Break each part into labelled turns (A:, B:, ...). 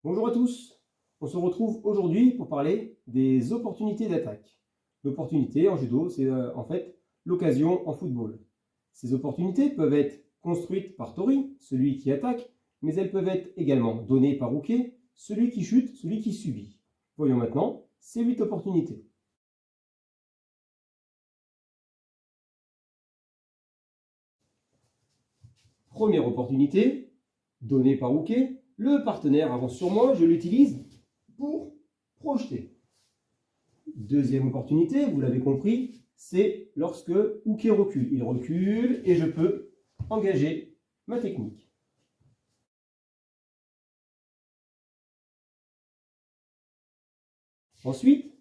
A: Bonjour à tous, on se retrouve aujourd'hui pour parler des opportunités d'attaque. L'opportunité en judo, c'est en fait l'occasion en football. Ces opportunités peuvent être construites par Tori, celui qui attaque, mais elles peuvent être également données par Uke, celui qui chute, celui qui subit. Voyons maintenant ces 8 opportunités. Première opportunité, donnée par Uke, le partenaire avance sur moi, je l'utilise pour projeter. Deuxième opportunité, vous l'avez compris, c'est lorsque Uke recule. Il recule et je peux engager ma technique. Ensuite,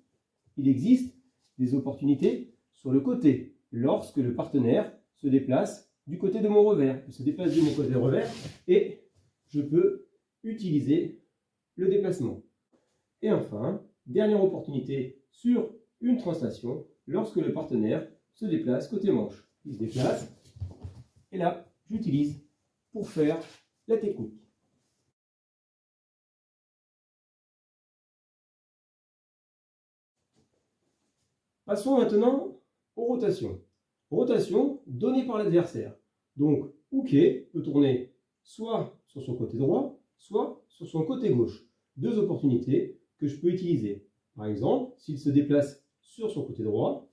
A: il existe des opportunités sur le côté, lorsque le partenaire se déplace du côté de mon revers. Il se déplace de mon côté revers et je peux utiliser le déplacement. Et enfin, dernière opportunité sur une translation, lorsque le partenaire se déplace côté manche. Il se déplace et là, j'utilise pour faire la technique. Passons maintenant aux rotations. Rotation donnée par l'adversaire. Donc, Uke peut tourner soit sur son côté droit, soit sur son côté gauche. Deux opportunités que je peux utiliser. Par exemple, s'il se déplace sur son côté droit,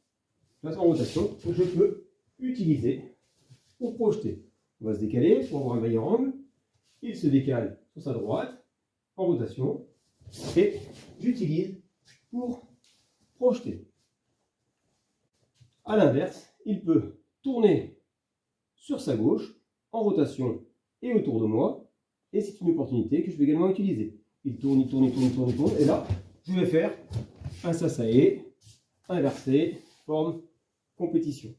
A: place en rotation, je peux utiliser pour projeter. On va se décaler pour avoir un meilleur angle. Il se décale sur sa droite en rotation et j'utilise pour projeter. A l'inverse, il peut tourner sur sa gauche en rotation et autour de moi et c'est une opportunité que je vais également utiliser. Il tourne, il tourne, il tourne, il tourne, il tourne et là, je vais faire un sasae inversé, forme compétition.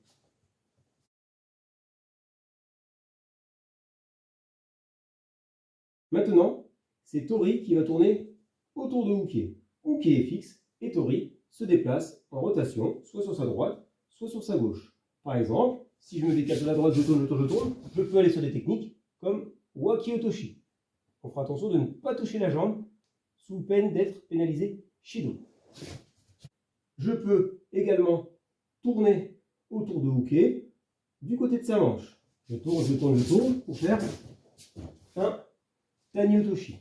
A: Maintenant, c'est Tori qui va tourner autour de Uke. Uke est fixe et Tori se déplace en rotation, soit sur sa droite, soit sur sa gauche. Par exemple, si je me décale de la droite, je tourne, je peux aller sur des techniques comme Waki Otoshi. On fera attention de ne pas toucher la jambe sous peine d'être pénalisé Shido. Je peux également tourner autour de Uke du côté de sa manche. Je tourne, je tourne, je tourne pour faire un Tani Otoshi.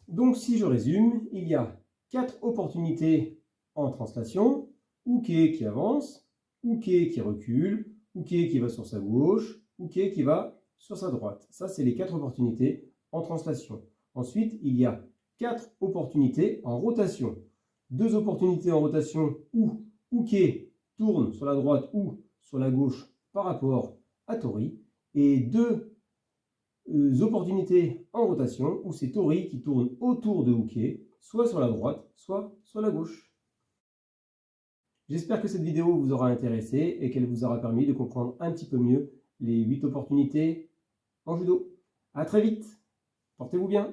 A: Donc si je résume, il y a 4 opportunités en translation. Uke qui avance, Uke qui recule, Uke qui va sur sa gauche, Uke qui va sur sa droite. Ça, c'est les 4 opportunités en translation. Ensuite, il y a 4 opportunités en rotation. 2 opportunités en rotation où Uke tourne sur la droite ou sur la gauche par rapport à Tori. Et 2 opportunités en rotation où c'est Tori qui tourne autour de Uke, soit sur la droite, soit sur la gauche. J'espère que cette vidéo vous aura intéressé et qu'elle vous aura permis de comprendre un petit peu mieux les 8 opportunités en judo. A très vite, portez-vous bien.